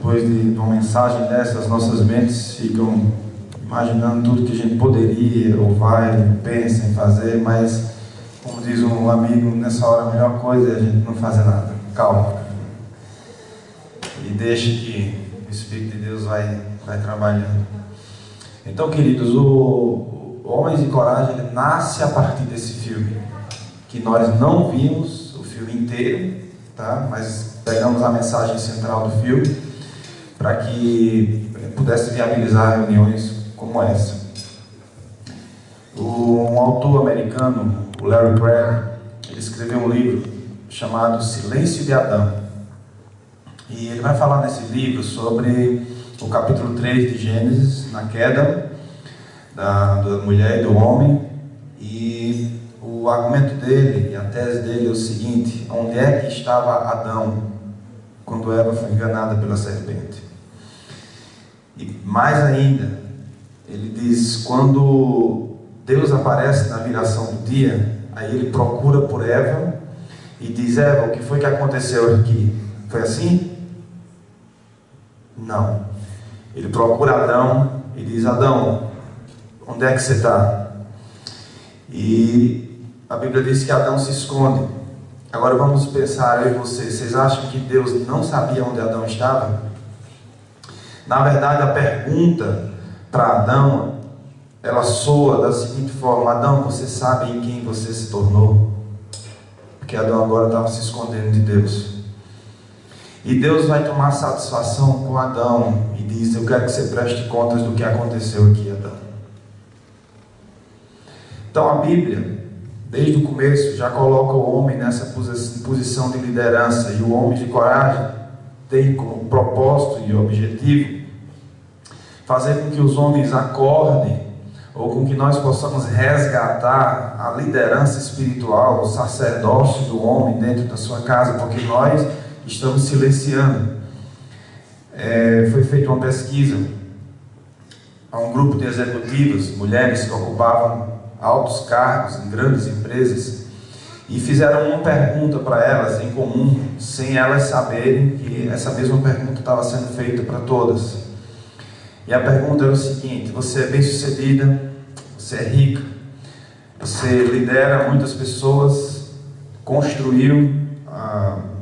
Depois de uma mensagem dessa, as nossas mentes ficam imaginando tudo que a gente poderia, ou vai, pensa em fazer, mas, como diz um amigo, nessa hora a melhor coisa é a gente não fazer nada. Calma. E deixa que o Espírito de Deus vai trabalhando. Então, queridos, o Homens de Coragem ele nasce a partir desse filme, que nós não vimos o filme inteiro, tá? Mas pegamos a mensagem central do filme para que pudesse viabilizar reuniões como essa. Um autor americano, o Larry Crabb, ele escreveu um livro chamado Silêncio de Adão. E ele vai falar nesse livro sobre o capítulo 3 de Gênesis, na queda da mulher e do homem. E o argumento dele, e a tese dele é o seguinte: onde é que estava Adão quando Eva foi enganada pela serpente? E mais ainda, ele diz, quando Deus aparece na viração do dia, aí ele procura por Eva e diz: Eva, o que foi que aconteceu aqui? Foi assim? Não. Ele procura Adão e diz: Adão, onde é que você está? E a Bíblia diz que Adão se esconde. Agora vamos pensar, eu e vocês acham que Deus não sabia onde Adão estava? Na verdade, a pergunta para Adão, ela soa da seguinte forma: Adão, você sabe em quem você se tornou? Porque Adão agora estava se escondendo de Deus. E Deus vai tomar satisfação com Adão e diz: eu quero que você preste contas do que aconteceu aqui, Adão. Então a Bíblia, desde o começo, já coloca o homem nessa posição de liderança. E o homem de coragem tem como propósito e objetivo fazer com que os homens acordem, ou com que nós possamos resgatar a liderança espiritual, o sacerdócio do homem dentro da sua casa, porque nós estamos silenciando. Foi feita uma pesquisa a um grupo de executivas, mulheres que ocupavam altos cargos em grandes empresas, e fizeram uma pergunta para elas em comum, sem elas saberem que essa mesma pergunta estava sendo feita para todas. E a pergunta era o seguinte: você é bem sucedida, você é rica, você lidera muitas pessoas, construiu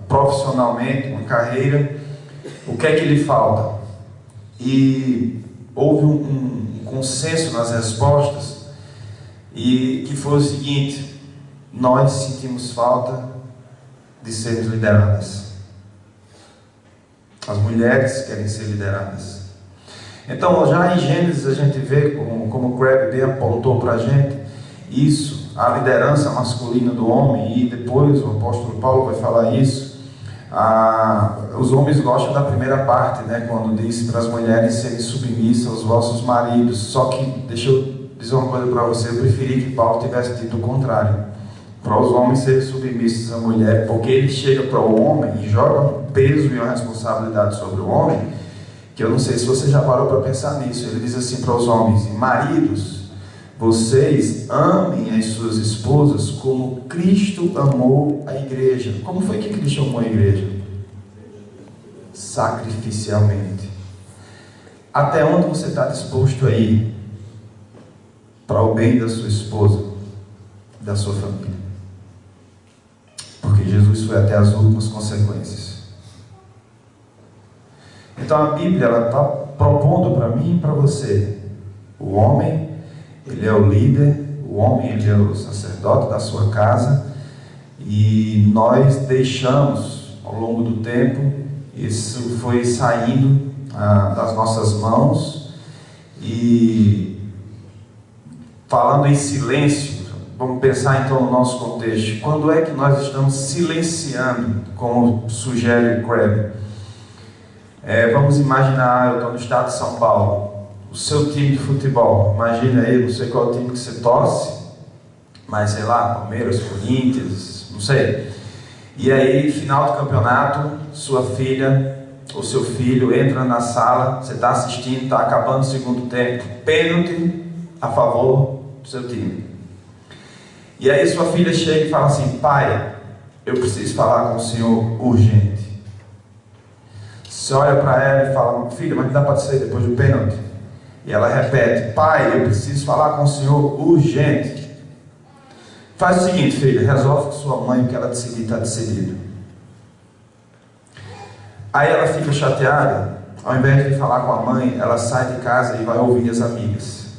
profissionalmente uma carreira, o que é que lhe falta? E houve um consenso nas respostas, e que foi o seguinte: nós sentimos falta de sermos lideradas. As mulheres querem ser lideradas. Então, já em Gênesis a gente vê, como o Crabb bem apontou para a gente, isso, a liderança masculina do homem, e depois o apóstolo Paulo vai falar isso. Os homens gostam da primeira parte, né, quando diz para as mulheres serem submissas aos vossos maridos. Só que, deixa eu dizer uma coisa para você, eu preferi que Paulo tivesse dito o contrário, para os homens serem submissos à mulher, porque ele chega para o homem e joga um peso e uma responsabilidade sobre o homem, que eu não sei se você já parou para pensar nisso. Ele diz assim para os homens: maridos, vocês amem as suas esposas como Cristo amou a igreja. Como foi que Cristo amou a igreja? Sacrificialmente. Até onde você está disposto a ir para o bem da sua esposa, da sua família? Porque Jesus foi até as últimas consequências. Então a Bíblia está propondo para mim e para você: o homem, ele é o líder, o homem, ele é o sacerdote da sua casa, e nós deixamos ao longo do tempo, isso foi saindo das nossas mãos. E falando em silêncio, vamos pensar então no nosso contexto. Quando é que nós estamos silenciando, como sugere Crabb? Vamos imaginar, eu estou no estado de São Paulo, o seu time de futebol. Imagina aí, não sei qual time que você torce, mas sei lá, Palmeiras, Corinthians, não sei. E aí, final do campeonato, sua filha ou seu filho entra na sala, você está assistindo, está acabando o segundo tempo, pênalti a favor do seu time. E aí sua filha chega e fala assim: pai, eu preciso falar com o senhor urgente. Você olha para ela e fala: filha, mas não dá para ser depois do pênalti? E ela repete: pai, eu preciso falar com o senhor urgente. Faz o seguinte, filha, resolve com sua mãe o que ela decidir, está decidido. Aí ela fica chateada, ao invés de falar com a mãe, ela sai de casa e vai ouvir as amigas.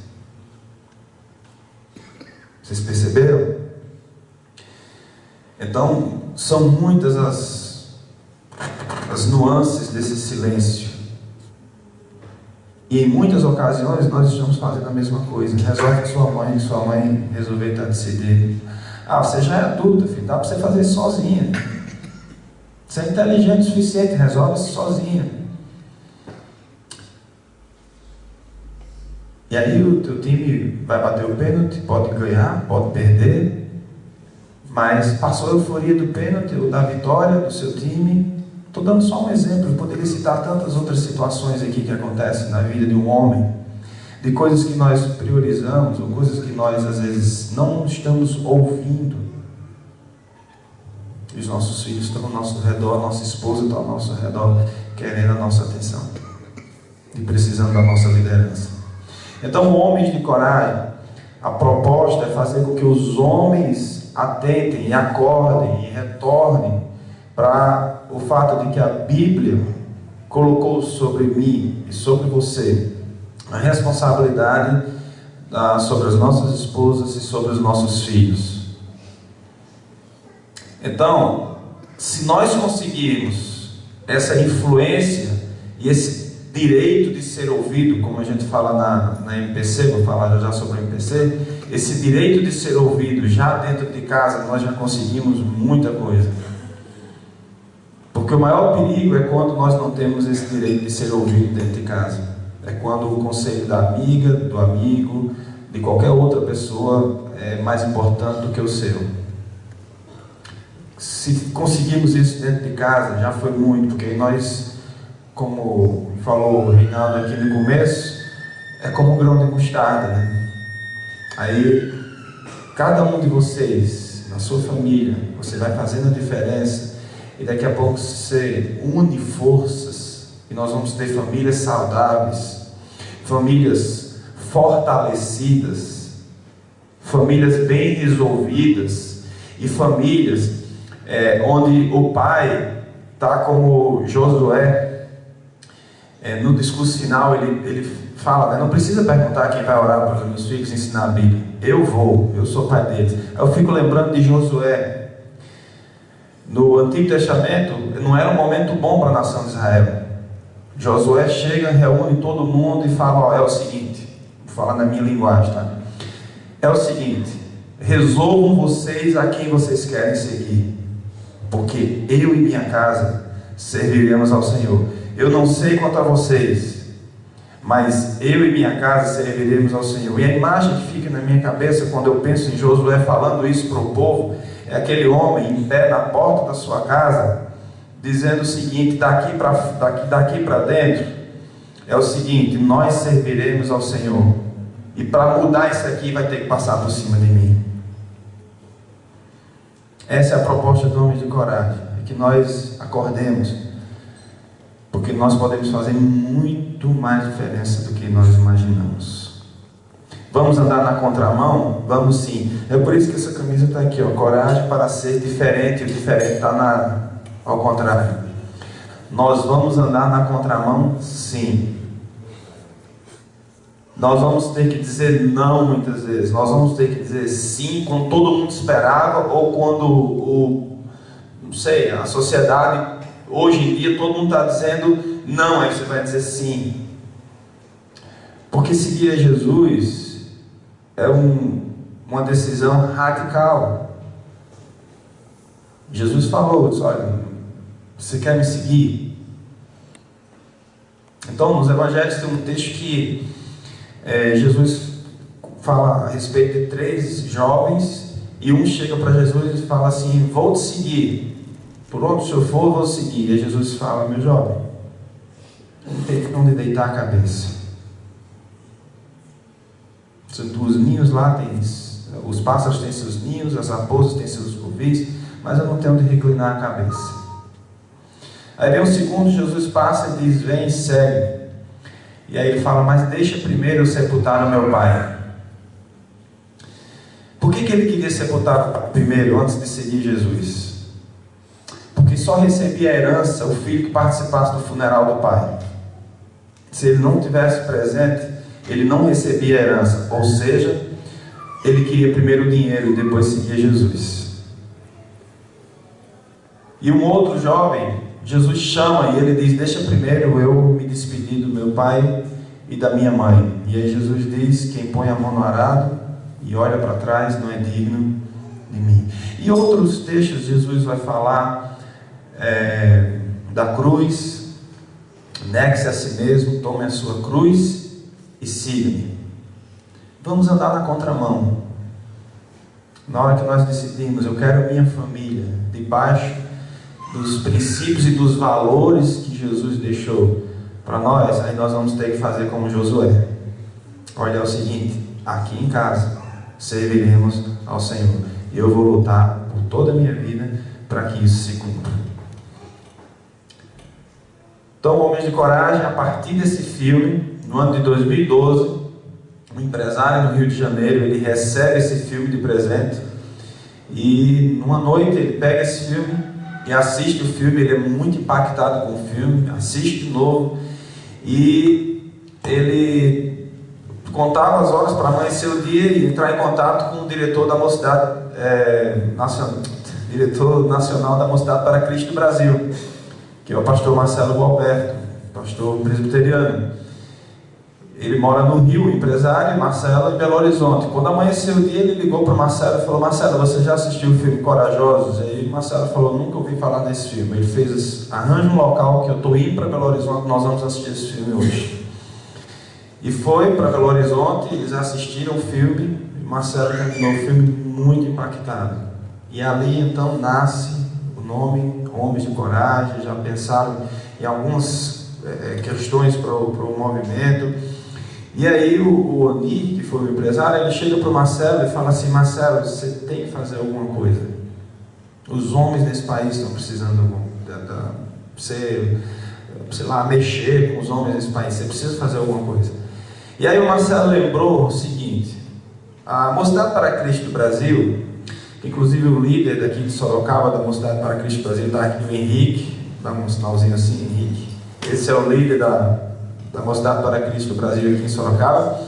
Vocês perceberam? Então, são muitas as nuances desse silêncio. E em muitas ocasiões nós estamos fazendo a mesma coisa. Resolve com sua mãe resolver estar decidindo. Ah, você já é adulta, filho, dá para você fazer isso sozinha. Você é inteligente o suficiente, resolve isso sozinha. E aí o teu time vai bater o pênalti, pode ganhar, pode perder, mas passou a euforia do pênalti ou da vitória do seu time. Estou dando só um exemplo, eu poderia citar tantas outras situações aqui que acontecem na vida de um homem, de coisas que nós priorizamos, ou coisas que nós às vezes não estamos ouvindo. E os nossos filhos estão ao nosso redor, nossa esposa está ao nosso redor, querendo a nossa atenção e precisando da nossa liderança. Então, homens de coragem, a proposta é fazer com que os homens atentem e acordem e retornem para o fato de que a Bíblia colocou sobre mim e sobre você a responsabilidade sobre as nossas esposas e sobre os nossos filhos. Então, se nós conseguirmos essa influência e esse direito de ser ouvido, como a gente fala na MPC, vou falar já sobre a MPC, esse direito de ser ouvido já dentro de casa, nós já conseguimos muita coisa. Porque o maior perigo é quando nós não temos esse direito de ser ouvido dentro de casa. É quando o conselho da amiga, do amigo, de qualquer outra pessoa é mais importante do que o seu. Se conseguirmos isso dentro de casa, já foi muito, porque nós, como falou o Reinaldo aqui no começo, é como um grão de mostarda, né? Aí, cada um de vocês, na sua família, você vai fazendo a diferença, e daqui a pouco você une forças, e nós vamos ter famílias saudáveis, famílias fortalecidas, famílias bem resolvidas, e famílias onde o pai está como Josué. No discurso final ele fala, né, não precisa perguntar quem vai orar para os meus filhos ensinar a Bíblia, eu sou pai deles. Eu fico lembrando de Josué. No Antigo Testamento não era um momento bom para a nação de Israel. Josué chega, reúne todo mundo e fala: ó, é o seguinte, vou falar na minha linguagem, tá? É o seguinte, resolvam vocês a quem vocês querem seguir, porque eu e minha casa serviremos ao Senhor. Eu não sei quanto a vocês, mas eu e minha casa serviremos ao Senhor. E a imagem que fica na minha cabeça quando eu penso em Josué falando isso para o povo, é aquele homem em pé na porta da sua casa, dizendo o seguinte: daqui para dentro, é o seguinte, nós serviremos ao Senhor. E para mudar isso aqui vai ter que passar por cima de mim. Essa é a proposta do homem de coragem, é que nós acordemos, porque nós podemos fazer muito mais diferença do que nós imaginamos. Vamos andar na contramão? Vamos sim. É por isso que essa camisa está aqui, ó, coragem para ser diferente. O diferente está ao contrário. Nós vamos andar na contramão? Sim. Nós vamos ter que dizer não muitas vezes. Nós vamos ter que dizer sim quando todo mundo esperava, ou quando não sei, a sociedade, hoje em dia, todo mundo está dizendo não, aí você vai dizer sim. Porque seguir a Jesus é uma decisão radical. Jesus falou, disse: olha, você quer me seguir? Então, nos evangelhos tem um texto que Jesus fala a respeito de 3 jovens, e um chega para Jesus e fala assim: vou te seguir, por onde o senhor for, vou seguir. E Jesus fala: meu jovem, não tem onde deitar a cabeça. Os ninhos lá tem, os pássaros têm seus ninhos, as raposas têm seus covis, mas eu não tenho onde reclinar a cabeça. Aí vem o segundo, Jesus passa e diz: vem e segue. E aí ele fala: mas deixa primeiro eu sepultar o meu pai. Por que ele queria sepultar primeiro, antes de seguir Jesus? Porque só recebia a herança o filho que participasse do funeral do pai. Se ele não tivesse presente, ele não recebia a herança. Ou seja, ele queria primeiro o dinheiro e depois seguia Jesus. E um outro jovem, Jesus chama e ele diz: deixa primeiro eu me despedir do meu pai e da minha mãe. E aí Jesus diz: quem põe a mão no arado e olha para trás não é digno de mim. E outros textos Jesus vai falar da cruz: negue-se a si mesmo, tome a sua cruz e siga-me. Vamos andar na contramão. Na hora que nós decidimos: eu quero minha família debaixo dos princípios e dos valores que Jesus deixou para nós, aí nós vamos ter que fazer como Josué. Olha, é o seguinte: aqui em casa serviremos ao Senhor, e eu vou lutar por toda a minha vida para que isso se cumpra. Então, Homens de Coragem, a partir desse filme, no ano de 2012, um empresário no Rio de Janeiro, ele recebe esse filme de presente, e numa noite ele pega esse filme e assiste o filme. Ele é muito impactado com o filme, assiste de novo, e ele contava as horas para amanhecer o dia e entrar em contato com o diretor da Mocidade diretor nacional da Mocidade para Cristo do Brasil, que é o pastor Marcelo Gualberto, pastor presbiteriano. Ele mora no Rio, empresário, e Marcelo em Belo Horizonte. Quando amanheceu o dia, ele ligou para o Marcelo e falou: Marcelo, você já assistiu o filme Corajosos? Aí Marcelo falou: nunca ouvi falar desse filme. Ele fez: arranja um local que eu estou indo para Belo Horizonte, nós vamos assistir esse filme hoje. E foi para Belo Horizonte, eles assistiram o filme, e Marcelo terminou o filme muito impactado. E ali então nasce o nome Homens de Coragem. Já pensaram em algumas questões para o movimento. E aí o Oni, que foi o empresário, ele chega para o Marcelo e fala assim: Marcelo, você tem que fazer alguma coisa. Os homens nesse país estão precisando sei lá, mexer com os homens nesse país. Você precisa fazer alguma coisa. E aí o Marcelo lembrou o seguinte: a Mocidade para Cristo do Brasil, que inclusive o líder daqui de Sorocaba da Mocidade para Cristo do Brasil está aqui, o Henrique, dá um sinalzinho assim, Henrique. Esse é o líder da Mocidade para Cristo do Brasil aqui em Sorocaba.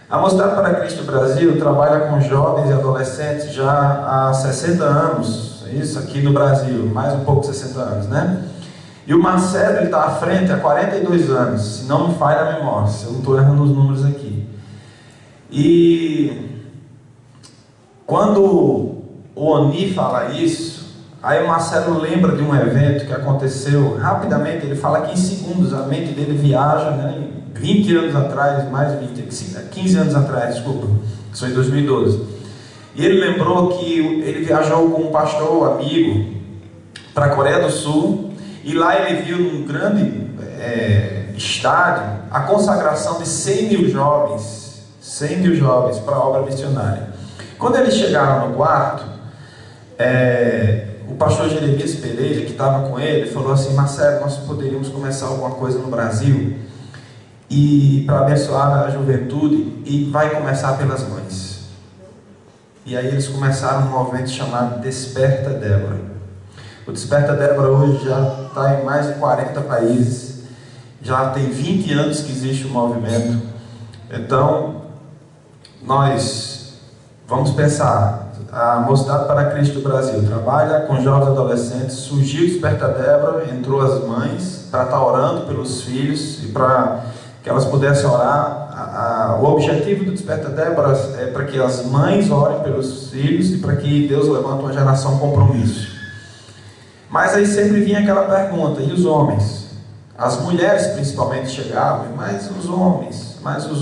A Mocidade para Cristo do Brasil trabalha com jovens e adolescentes já há 60 anos, isso aqui no Brasil, mais um pouco de 60 anos, né? E o Marcelo está à frente há 42 anos, se não me falha a memória, se eu não estou errando os números aqui. E quando o Oni fala isso, aí o Marcelo lembra de um evento que aconteceu rapidamente. Ele fala que em segundos a mente dele viaja, né, 20 anos atrás, mais de 15 anos atrás, desculpa, que foi em 2012. E ele lembrou que ele viajou com um pastor amigo para a Coreia do Sul, e lá ele viu num grande estádio a consagração de 100 mil jovens para a obra missionária. Quando eles chegaram no quarto, o pastor Jeremias Pereira, que estava com ele, falou assim: Marcelo, nós poderíamos começar alguma coisa no Brasil e para abençoar a juventude, e vai começar pelas mães. E aí eles começaram um movimento chamado Desperta Débora. O Desperta Débora hoje já está em mais de 40 países, já tem 20 anos que existe o movimento. Então nós vamos pensar: a Mocidade para Cristo do Brasil trabalha com jovens e adolescentes. Surgiu o Desperta Débora, entrou as mães para estar orando pelos filhos e para que elas pudessem orar. O objetivo do Desperta Débora é para que as mães orem pelos filhos e para que Deus levante uma geração compromisso. Mas aí sempre vinha aquela pergunta: e os homens? As mulheres principalmente chegavam, mas os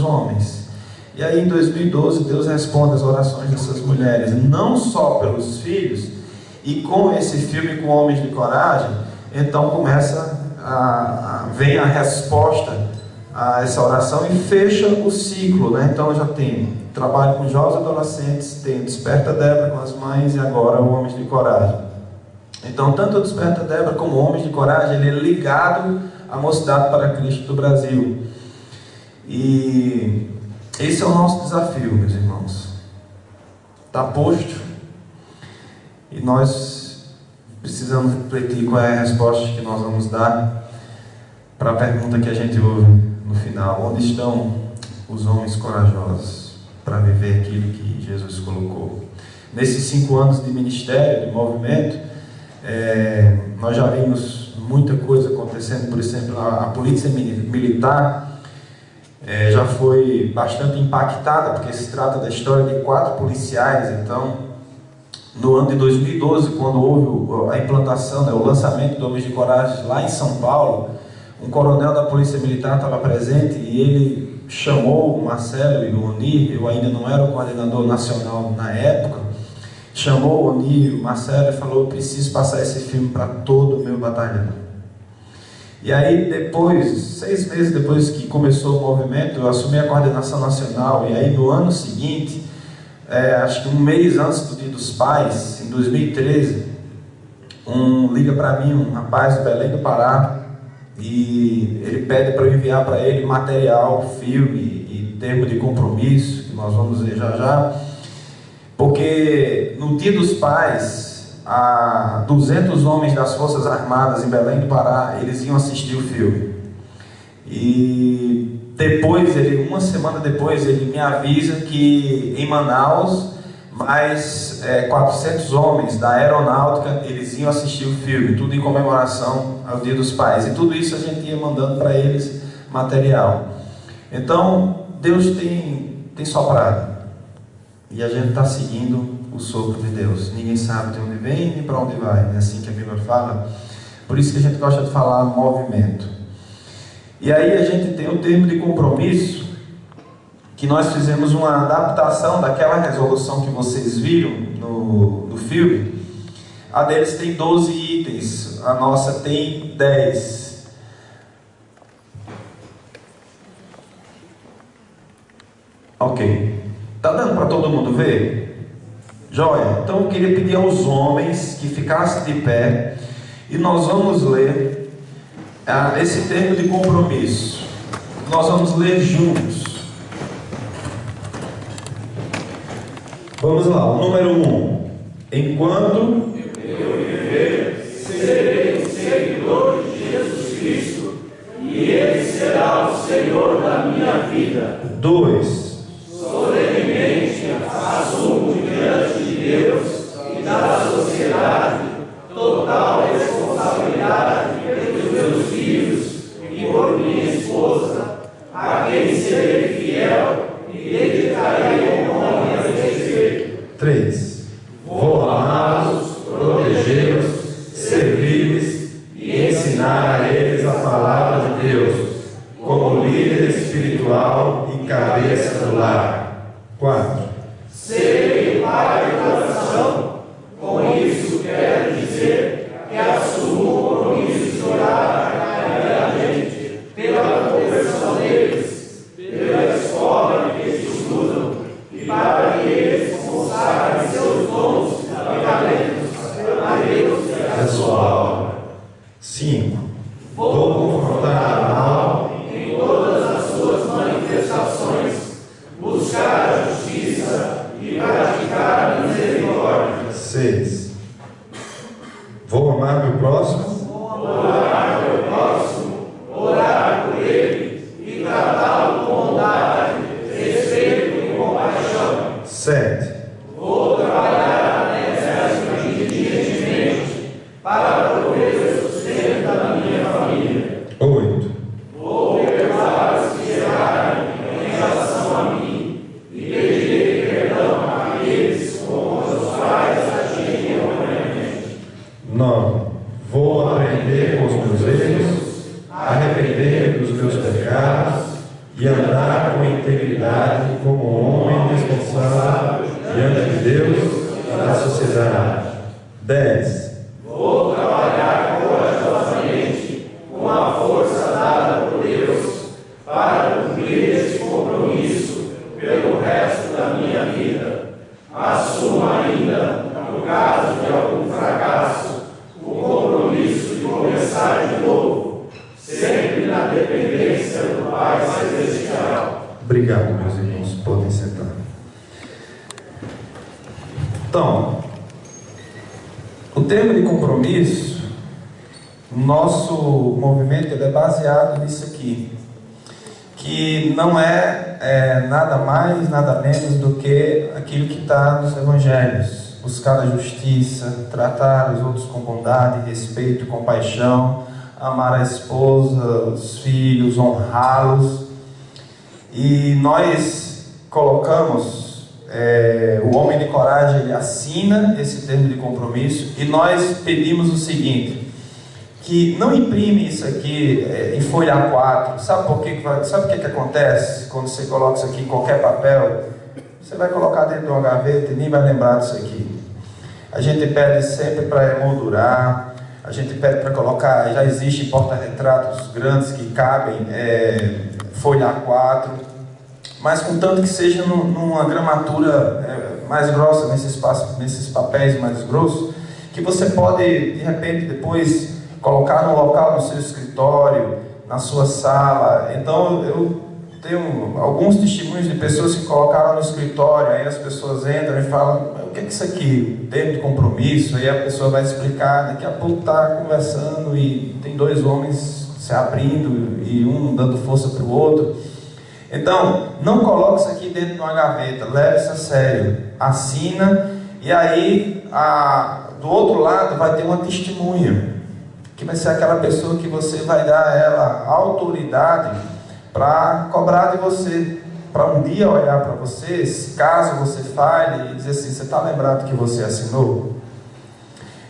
homens. E aí em 2012 Deus responde as orações dessas mulheres, não só pelos filhos. E com esse filme, com Homens de Coragem, então vem a resposta a essa oração e fecha o ciclo, né? Então já tem trabalho com jovens e adolescentes, tem Desperta Débora com as mães, e agora o Homens de Coragem. Então, tanto o Desperta Débora como Homens de Coragem, ele é ligado à Mocidade para Cristo do Brasil. E esse é o nosso desafio, meus irmãos. Está posto e nós precisamos refletir qual é a resposta que nós vamos dar para a pergunta que a gente ouve no final: onde estão os homens corajosos para viver aquilo que Jesus colocou? Nesses 5 anos de ministério, de movimento, nós já vimos muita coisa acontecendo. Por exemplo, a polícia militar já foi bastante impactada, porque se trata da história de 4 policiais. Então, no ano de 2012, quando houve a implantação, o lançamento do Homens de Coragem lá em São Paulo, um coronel da Polícia Militar estava presente e ele chamou o Marcelo e o Oni. Eu ainda não era o coordenador nacional na época. Chamou o Oni e o Marcelo e falou: eu preciso passar esse filme para todo o meu batalhão. E aí depois, 6 meses depois que começou o movimento, eu assumi a coordenação nacional. E aí no ano seguinte, acho que um mês antes do Dia dos Pais, em 2013, liga para mim um rapaz do Belém do Pará, e ele pede para eu enviar para ele material, filme e termo de compromisso, que nós vamos ver já já, porque no Dia dos Pais, 200 homens das Forças Armadas em Belém do Pará, eles iam assistir o filme. E depois, uma semana depois, ele me avisa que em Manaus, mais 400 homens da aeronáutica, eles iam assistir o filme, tudo em comemoração ao Dia dos Pais. E tudo isso a gente ia mandando para eles material. Então, Deus tem soprado. E a gente está seguindo o sopro de Deus. Ninguém sabe de onde vem nem para onde vai. É assim que a Bíblia fala. Por isso que a gente gosta de falar movimento. E aí a gente tem o termo de compromisso, que nós fizemos uma adaptação daquela resolução que vocês viram no filme. A deles tem 12 itens, a nossa tem 10. Ok. Está dando para todo mundo ver? Joia. Então eu queria pedir aos homens que ficassem de pé e nós vamos ler esse termo de compromisso. Nós vamos ler juntos. Vamos lá, o número 1. Enquanto eu viver, serei o seguidor de Jesus Cristo, e Ele será o Senhor da minha vida. 2. Solenemente assumo diante de Deus e da sociedade total responsabilidade pelos meus filhos e por minha esposa, a quem serei fiel e dedicarei o nome a respeito. 3. Vou amá-los, protegê-los, servi-los e ensinar a eles a palavra de Deus, como líder espiritual e cabeça do lar. 4. Serei pai de coração. Com isso quero dizer que assumo o compromisso de orar diariamente pela conversão deles, pela escola que eles estudam e para que eles consagrem seus dons e talentos a Deus e a sua obra. 5. Vou confrontar o mal em todas as suas manifestações, buscar a justiça e praticar a misericórdia. 6. Vou amar meu próximo. Vou amar meu próximo, orar por ele e tratá-lo com bondade, respeito e compaixão. 7. Vou trabalhar diligentemente para prover o sustento da minha família. 8. Vou perdoar os que erraram em relação a mim e pedirei perdão àqueles como os pais agiam erroneamente. 9. Vou aprender com os meus erros, arrepender dos meus pecados e andar com integridade como homem responsável diante de Deus e da sociedade. 10. Vou trabalhar corajosamente com a força dada por Deus para cumprir esse compromisso pelo resto da minha vida. Assumo ainda, no caso de algum fracasso, Obrigado, meus irmãos, podem sentar. Então, o termo de compromisso, nosso movimento ele é baseado nisso aqui, que não é nada mais, nada menos do que aquilo que está nos evangelhos: buscar a justiça, tratar os outros com bondade, respeito, compaixão, amar a esposa, os filhos, honrá-los. E nós colocamos, o homem de coragem, ele assina esse termo de compromisso, e nós pedimos o seguinte: que não imprime isso aqui em folha A4. Sabe por quê? Sabe o que acontece quando você coloca isso aqui em qualquer papel? Você vai colocar dentro de uma gaveta e nem vai lembrar disso aqui. A gente pede sempre para emoldurar, a gente pede para colocar, já existe porta-retratos grandes que cabem folha A4, mas contanto que seja numa gramatura mais grossa, nesses papéis mais grossos, que você pode, de repente, depois colocar no local do seu escritório, na sua sala. Então, eu tenho alguns testemunhos de pessoas que colocaram no escritório, aí as pessoas entram e falam: o que é isso aqui? Termo de compromisso. Aí a pessoa vai explicar, daqui a pouco está conversando e tem dois homens se abrindo e um dando força para o outro. Então, não coloque isso aqui dentro de uma gaveta, leve isso a sério, assina, e aí do outro lado vai ter uma testemunha, que vai ser aquela pessoa que você vai dar a ela autoridade para cobrar de você, para um dia olhar para você, caso você falhe, e dizer assim: você está lembrado que você assinou?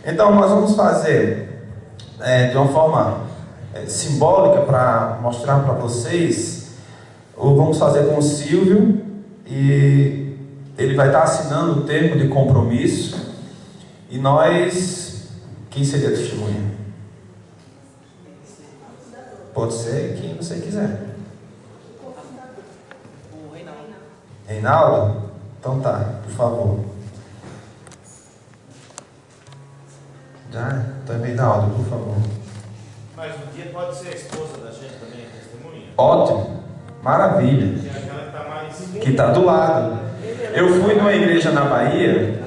Então nós vamos fazer de uma forma simbólica, para mostrar para vocês, ou vamos fazer com o Silvio, e ele vai estar assinando o termo de compromisso, e nós, quem seria a testemunha? Pode ser quem você quiser. O Reinaldo. Reinaldo? Então tá, por favor. Já? Então, Reinaldo, por favor. Mas um dia pode ser a esposa da gente também, a testemunha? Ótimo, maravilha. Que é aquela que está mais... Que está do lado. Eu fui numa igreja na Bahia.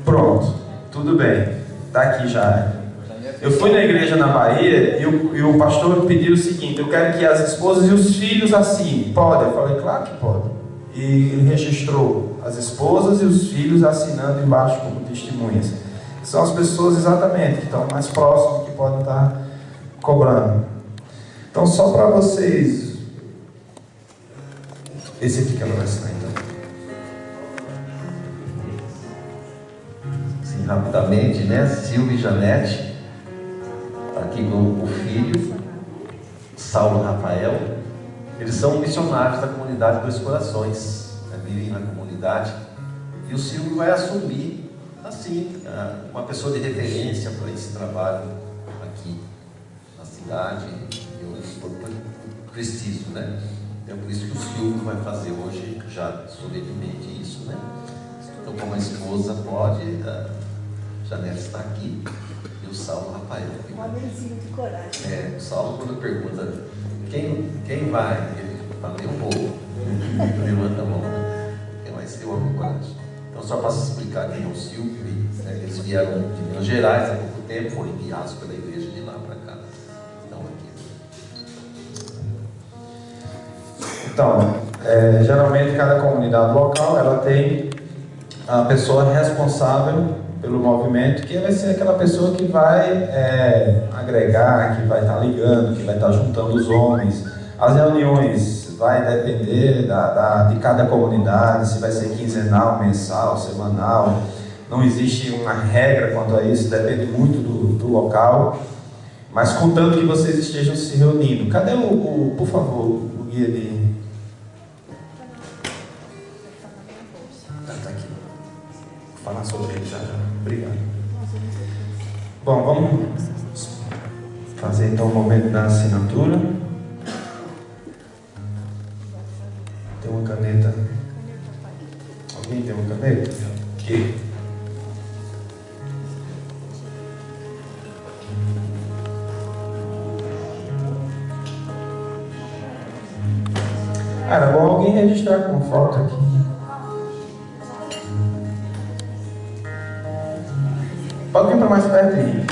Pronto, tudo bem. Está aqui já. Eu fui na igreja na Bahia e o pastor pediu o seguinte: eu quero que as esposas e os filhos assinem. Pode? Eu falei: claro que pode. E ele registrou as esposas e os filhos assinando embaixo como testemunhas. São as pessoas exatamente que estão mais próximas, que podem estar cobrando. Então, só para vocês, esse aqui que ela vai assinar então. Sim, rapidamente, né? Silvia e Janete, aqui com o filho, Saulo Rafael. Eles são missionários da comunidade Dois Corações, vivem na comunidade. E o Silvio vai assumir, assim, uma pessoa de referência para esse trabalho aqui na cidade. Preciso, né? É por isso que o Silvio vai fazer hoje, já solenemente, isso, né? Então, como a esposa pode, a Janete está aqui, e o Saulo Rafael. Um homenzinho de coragem. O Saulo, quando pergunta quem vai, ele fala: eu vou. Levanta a mão, né? Quem vai ser o homem de coragem? Então, só para explicar quem é o Silvio, eles vieram de Minas Gerais há pouco tempo, foram enviados pela igreja de lá para cá. Então, geralmente cada comunidade local ela tem a pessoa responsável pelo movimento, que vai ser aquela pessoa que vai agregar, que vai estar ligando, que vai estar juntando os homens. As reuniões vai depender de cada comunidade, se vai ser quinzenal, mensal, semanal. Não existe uma regra quanto a isso, depende muito do local. Mas contanto que vocês estejam se reunindo. Cadê por favor, o guia de... Tá aqui. Vou falar sobre ele já. Obrigado. Bom, vamos fazer então o momento da assinatura. Tem uma caneta. Alguém tem uma caneta? Aqui. Cara, é bom alguém registrar com foto aqui. Pode vir para mais perto aí.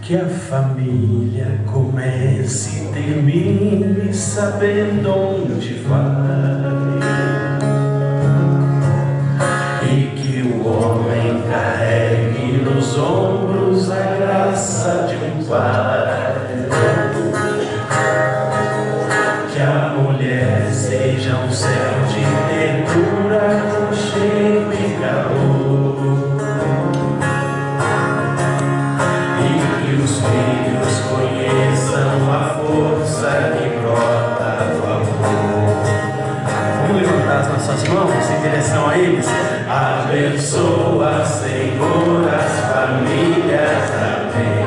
Que a família comece e termine sabendo onde vai, e que o homem carregue nos ombros a graça de um pai, que a mulher seja um céu de ternura, conchego e calor, os filhos conheçam a força que brota do amor. Vamos levantar as nossas mãos em direção a eles. Abençoa, Senhor, as famílias, amém.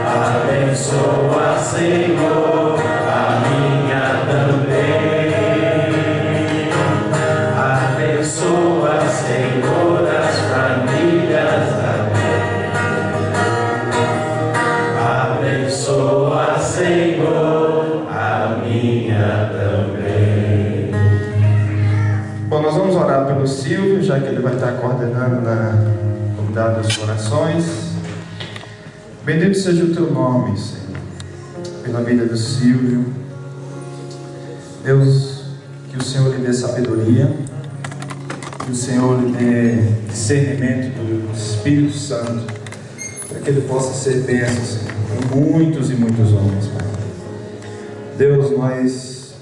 Abençoa, Senhor, a minha também. Abençoa, Senhor, as famílias, amém. Abençoa, Senhor, a minha também. Bom, nós vamos orar pelo Silvio, já que ele vai estar coordenando na comunidade das orações. Bendito seja o teu nome, Senhor, pela vida do Silvio. Deus, que o Senhor lhe dê sabedoria, que o Senhor lhe dê discernimento do Espírito Santo, para que ele possa ser bênção, Senhor, para muitos e muitos homens, Pai. Deus, nós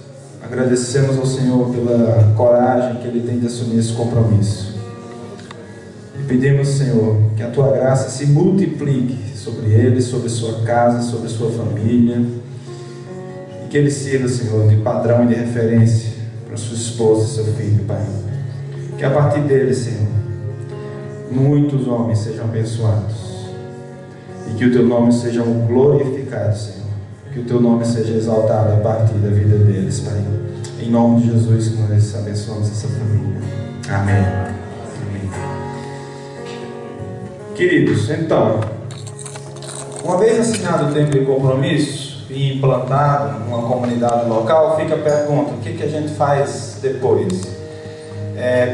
agradecemos ao Senhor pela coragem que ele tem de assumir esse compromisso. E pedimos, Senhor, que a tua graça se multiplique sobre ele, sobre sua casa, sobre sua família, e que ele sirva, Senhor, de padrão e de referência para sua esposa e seu filho, Pai. Que a partir dele, Senhor, muitos homens sejam abençoados, e que o teu nome seja glorificado, Senhor. Que o teu nome seja exaltado a partir da vida deles, Pai. Em nome de Jesus, que nós abençoamos essa família. Amém. Amém. Queridos, então, uma vez assinado o termo de compromisso e implantado numa comunidade local, fica a pergunta: o que a gente faz depois?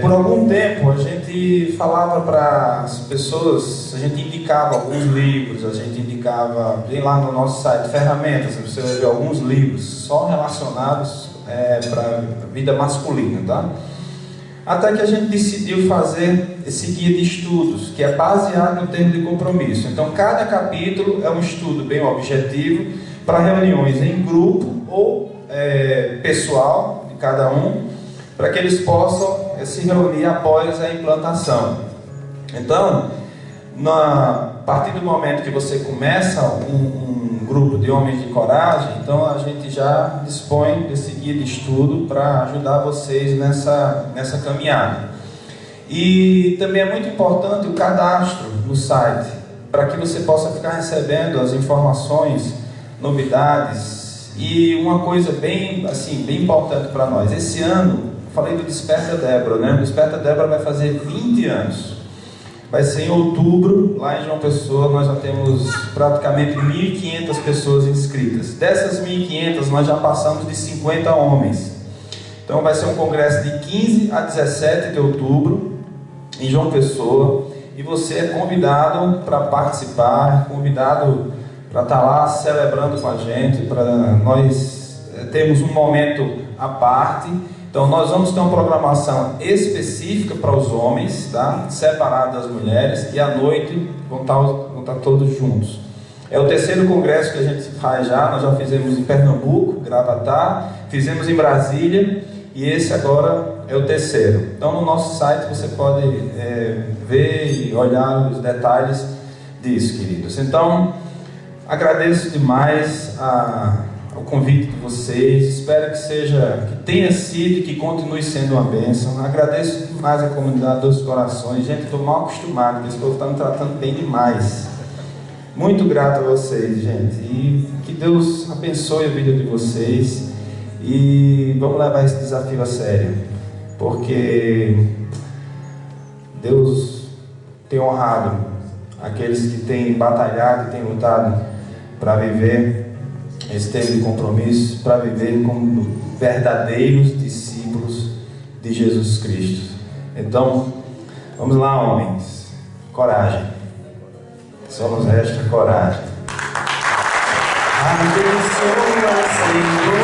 Por algum tempo a gente falava para as pessoas, a gente indicava alguns livros, a gente indicava, vem lá no nosso site, ferramentas, você vai ver alguns livros só relacionados para a vida masculina, tá? Até que a gente decidiu fazer esse guia de estudos, que é baseado no termo de compromisso. Então cada capítulo é um estudo bem objetivo para reuniões em grupo ou pessoal de cada um, para que eles possam se reunir após a implantação. Então, a partir do momento que você começa um grupo de homens de coragem, então a gente já dispõe desse guia de estudo para ajudar vocês nessa caminhada. E também é muito importante o cadastro no site, para que você possa ficar recebendo as informações, novidades. E uma coisa bem importante para nós, esse ano, falei do Desperta Débora, né? O Desperta Débora vai fazer 20 anos. Vai ser em outubro, lá em João Pessoa. Nós já temos praticamente 1.500 pessoas inscritas. Dessas 1.500, nós já passamos de 50 homens. Então vai ser um congresso de 15 a 17 de outubro, em João Pessoa. E você é convidado para participar, convidado para estar lá celebrando com a gente, para nós termos um momento à parte. Então nós vamos ter uma programação específica para os homens, tá? Separada das mulheres, e à noite vão estar todos juntos. É o terceiro congresso que a gente faz já. Nós já fizemos em Pernambuco, Gravatá, fizemos em Brasília, e esse agora é o terceiro. Então no nosso site você pode ver e olhar os detalhes disso, queridos. Então, agradeço demais o convite de vocês. Espero que tenha sido e que continue sendo uma bênção. Agradeço demais a comunidade dos corações. Gente, estou mal acostumado, porque esse povo está me tratando bem demais. Muito grato a vocês, gente. E que Deus abençoe a vida de vocês. E vamos levar esse desafio a sério, porque Deus tem honrado aqueles que têm batalhado e têm lutado para viver esse tempo de compromisso, para viver como verdadeiros discípulos de Jesus Cristo. Então, vamos lá, homens. Coragem. Só nos resta coragem. Abençoa, Senhor.